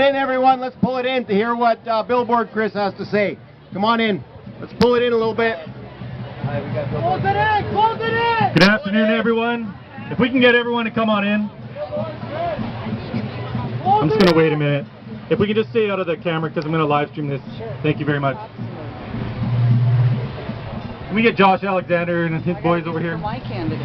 in, everyone. Let's pull it in to hear what Billboard Chris has to say. Come on in. Let's pull it in a little bit. Close it in! Close it in! Good afternoon, everyone. If we can get everyone to come on in. I'm just going to wait a minute. If we can just stay out of the camera because I'm going to live stream this. Thank you very much. Can we get Josh Alexander and his boys over here? My candidate.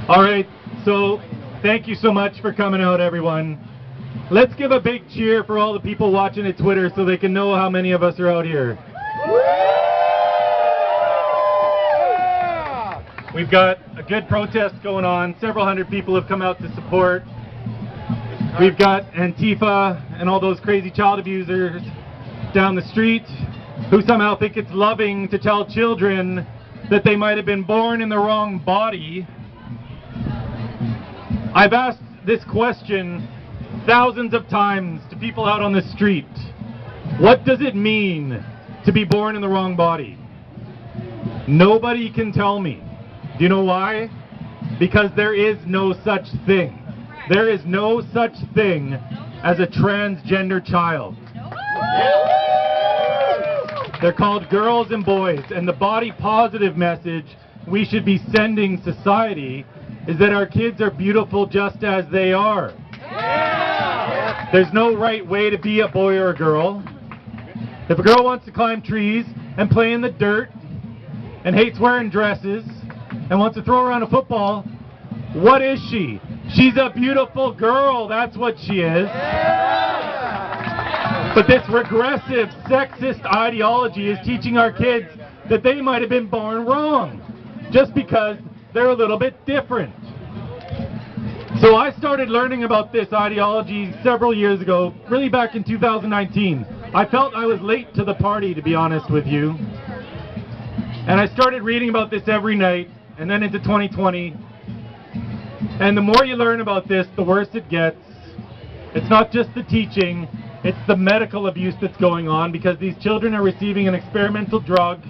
All right, so thank you so much for coming out, everyone. Let's give a big cheer for all the people watching at Twitter so they can know how many of us are out here. We've got a good protest going on. Several hundred people have come out to support. We've got Antifa and all those crazy child abusers down the street who somehow think it's loving to tell children that they might have been born in the wrong body. I've asked this question thousands of times to people out on the street. What does it mean to be born in the wrong body? Nobody can tell me. Do you know why? Because there is no such thing. There is no such thing as a transgender child. They're called girls and boys, and the body positive message we should be sending society is that our kids are beautiful just as they are. Yeah. There's no right way to be a boy or a girl. If a girl wants to climb trees and play in the dirt and hates wearing dresses and wants to throw around a football, what is she? She's a beautiful girl, that's what she is. Yeah. But this regressive, sexist ideology is teaching our kids that they might have been born wrong just because they're a little bit different. So I started learning about this ideology several years ago, really back in 2019. I felt I was late to the party, to be honest with you. And I started reading about this every night, and then into 2020. And the more you learn about this, the worse it gets. It's not just the teaching, it's the medical abuse that's going on, because these children are receiving an experimental drug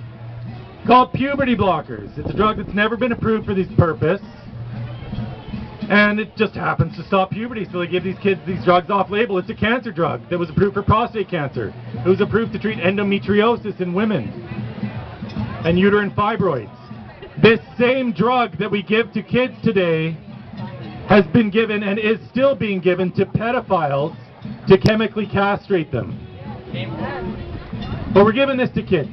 called puberty blockers. It's a drug that's never been approved for this purpose, and it just happens to stop puberty, so they give these kids these drugs off-label. It's a cancer drug that was approved for prostate cancer. It was approved to treat endometriosis in women and uterine fibroids. This same drug that we give to kids today has been given and is still being given to pedophiles to chemically castrate them. But we're giving this to kids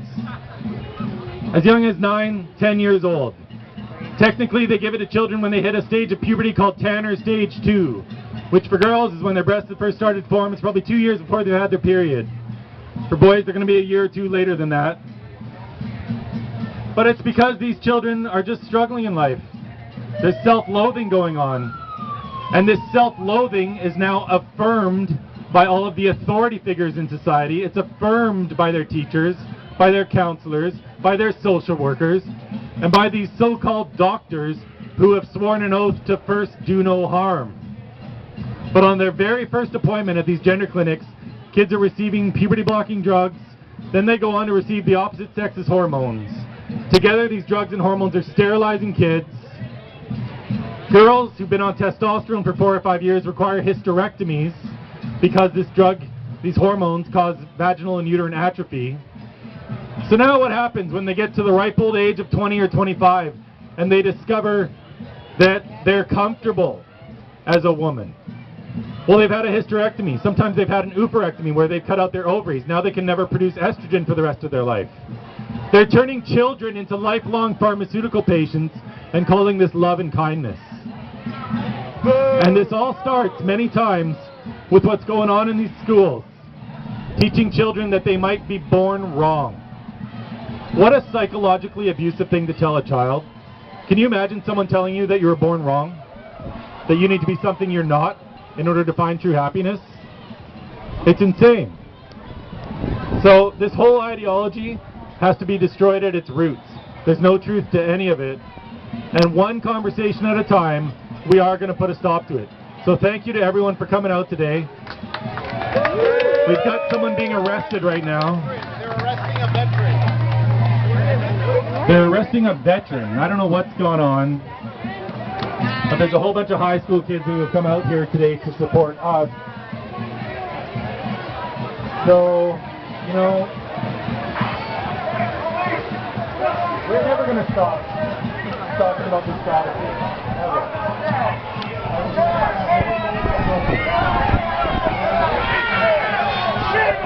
as young as 9, 10 years old. Technically, they give it to children when they hit a stage of puberty called Tanner Stage 2, which for girls is when their breasts first started to form. It's probably 2 years before they've had their period. For boys, they're going to be a year or two later than that. But it's because these children are just struggling in life. There's self-loathing going on. And this self-loathing is now affirmed by all of the authority figures in society. It's affirmed by their teachers, by their counselors, by their social workers, and by these so-called doctors who have sworn an oath to first do no harm. But on their very first appointment at these gender clinics, kids are receiving puberty-blocking drugs, then they go on to receive the opposite sex's hormones. Together, these drugs and hormones are sterilizing kids. Girls who've been on testosterone for 4 or 5 years require hysterectomies because this drug, these hormones, cause vaginal and uterine atrophy. So now what happens when they get to the ripe old age of 20 or 25 and they discover that they're comfortable as a woman? Well, they've had a hysterectomy. Sometimes they've had an oophorectomy where they've cut out their ovaries. Now they can never produce estrogen for the rest of their life. They're turning children into lifelong pharmaceutical patients and calling this love and kindness. And this all starts many times with what's going on in these schools, teaching children that they might be born wrong. What a psychologically abusive thing to tell a child. Can you imagine someone telling you that you were born wrong? That you need to be something you're not in order to find true happiness? It's insane. So this whole ideology has to be destroyed at its roots. There's no truth to any of it. And one conversation at a time, we are going to put a stop to it. So thank you to everyone for coming out today. We've got someone being arrested right now. They're arresting a veteran. They're arresting a veteran. I don't know what's going on, but there's a whole bunch of high school kids who have come out here today to support us. So, you know, we're never going to stop talking about this strategy. Ever. Shame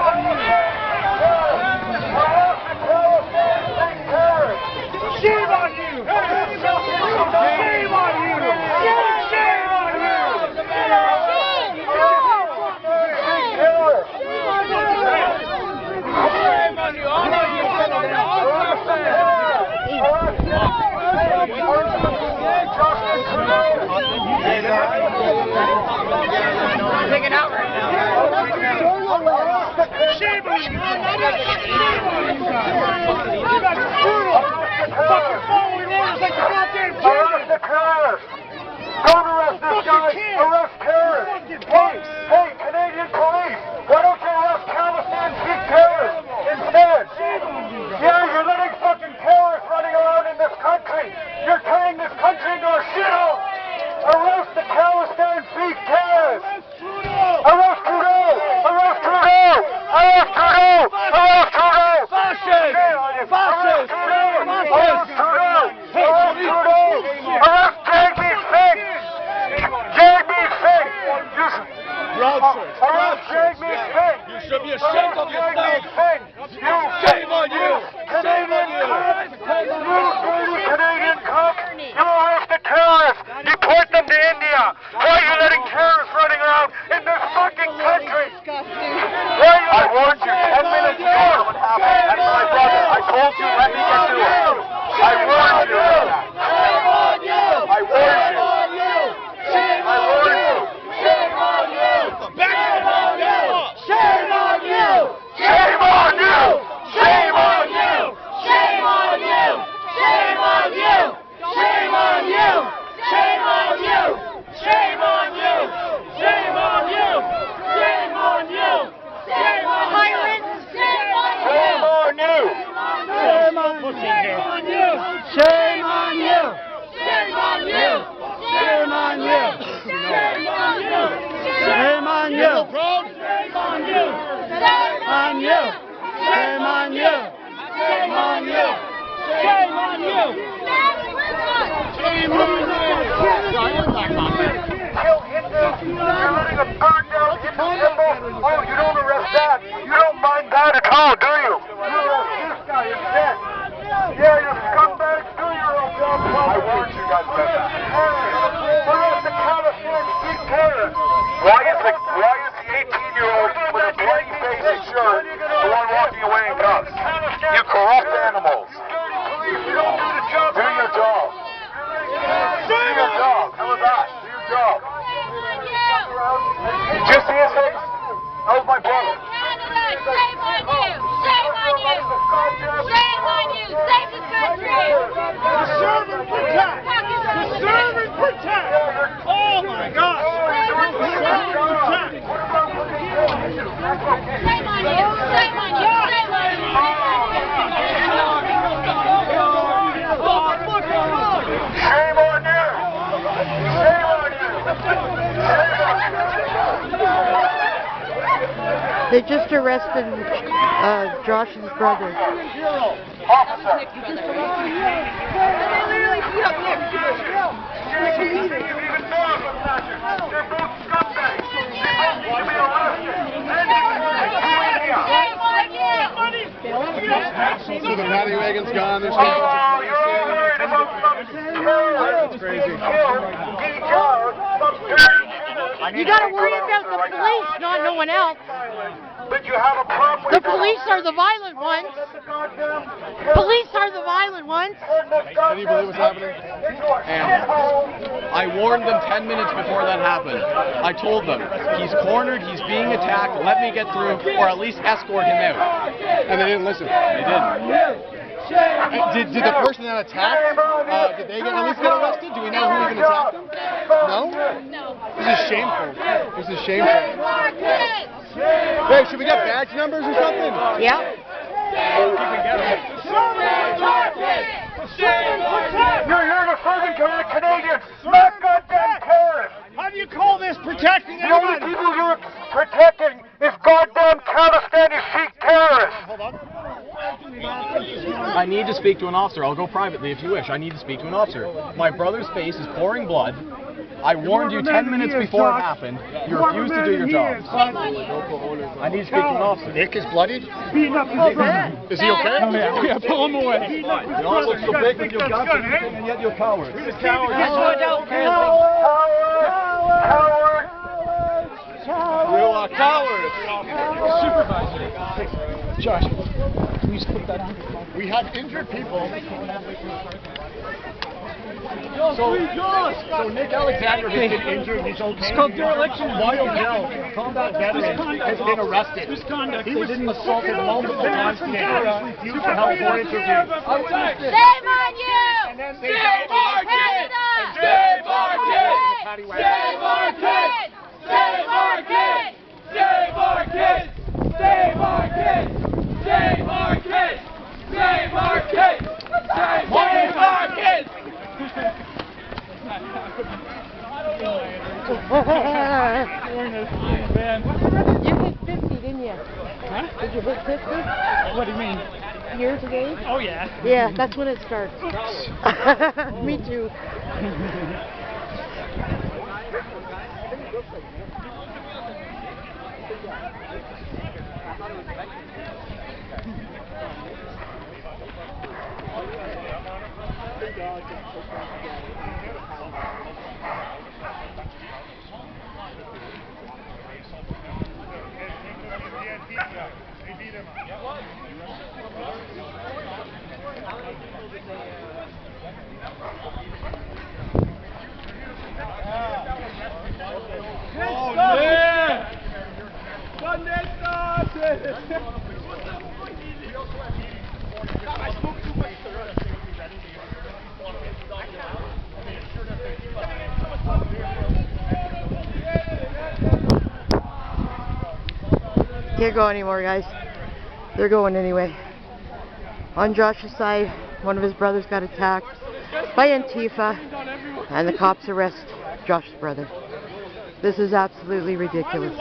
on you! Shame on you! Shame on you! Shame on you! Taking out right now. Shame on you! You guys are brutal! Fucking following orders like the goddamn Arrest the terrorists! Don't arrest this guy! Arrest terrorists! Hey, Canadian police! Why don't you arrest Palestine Sikh terrorists instead? Yeah, you're letting fucking terrorists running around in this country! You're turning this country into a shithole! Arrest the Palestine Sikh terrorists! Arrest Trudeau! Arrest Trudeau! Arrest Trudeau! Arrest Trudeau! Fascist! Fascist! Arrest Trudeau! Arrest Trudeau! Arrest Jagmeet Singh! Jagmeet Singh! Arrest Jagmeet Singh! You should be ashamed of yourself! Shame on you! Canadian cock! You dirty Canadian cock! You arrest the terrorists! Deport them to India! Why are you letting terrorists running around in this fucking country? I warned you 10 minutes ago what happened. That's my brother. I told you, let me get to him. I warned you. I warned you. I warned you. Shame on you! Shame on you! Shame on you! Shame on you! Shame on you! Shame on you! Shame on you! Shame on you! Shame on you! Shame on you! Shame on you! Shame on you! Shame on Shame on you! Shame on you! Shame on you! Shame on you! Shame on you! Shame on you! Shame on you! Shame on you! Shame on you! Shame on you! On you! Shame on you! Shame on you! Shame on you! Shame on Kill Hindus! You're letting them burn down Hindu temples! Oh, you don't arrest that! You don't mind that at all, do you? You arrest this guy instead! Yeah, you scumbags, do your own job! I warned you guys about that. Arrest the Palestinian Sikh terrorists! Why is the 18-year-old with a bloody face and shirt the one walking away in cuffs? You corrupt animals! You don't do the job! Do your job! Do your job! How was that? Do your job! Did you see his face? That was my brother. Shame on you! Shame on you! Shame on you! Save this country! Serve and protect! Serve and protect! Oh my God! Shame on you! Shame on you! Shame on you! Shame on you! Shame on you! Shame on you! They just arrested Josh's brother. Officer! They're both scumbags! They both need to be arrested! So the paddy wagon's gone. There's Oh, you're all worried about some terrorists being killed, detailed, some dirty killers. You gotta worry about the police, not no one else. But you have a problem with The police are the violent ones. Police are the violent ones. Can you believe what's happening? I warned them 10 minutes before that happened. I told them, he's cornered, he's being attacked, let me get through, or at least escort him out. And they didn't listen. They didn't. Did the person that attacked, did they at least get arrested? Do we know who even attacked them? No? This is shameful. This is shameful. Wait, should we get badge numbers or something? Yeah. Serve and protect! You're here to serving to the Canadians, not goddamn terrorists. How do you call this protecting The only anyone? people you're protecting is goddamn Palestinian Sikh terrorists. Hold on. I need to speak to an officer. I'll go privately if you wish. I need to speak to an officer. My brother's face is pouring blood. I warned you 10 minutes before it happened. You refused to do your job. I need to speak to an officer. Nick is bloodied. Is he okay? Oh, yeah, pull him away. You all look so big with your guns and everything, and yet you're cowards. Coward! You are cowards. Josh, can you just put that on? We have injured people. So Nick Alexander has been injured. He's okay. It's called dereliction. Wild Bill, combat veteran, has been arrested. He was assaulted multiple times today. Refused to help for interview. Shame on you! Save our kids! Save our kids! Save our kids! Save our kids! Save our kids! Save our kids! Save our kids! Save our kids! Save our kids! You hit 50, didn't you? Huh? Did you hit 50? What do you mean? Year to date? Oh, yeah. Yeah, that's when it starts. Me too. Can't go anymore, guys. They're going anyway. On Josh's side, one of his brothers got attacked by Antifa, and the cops arrest Josh's brother. This is absolutely ridiculous.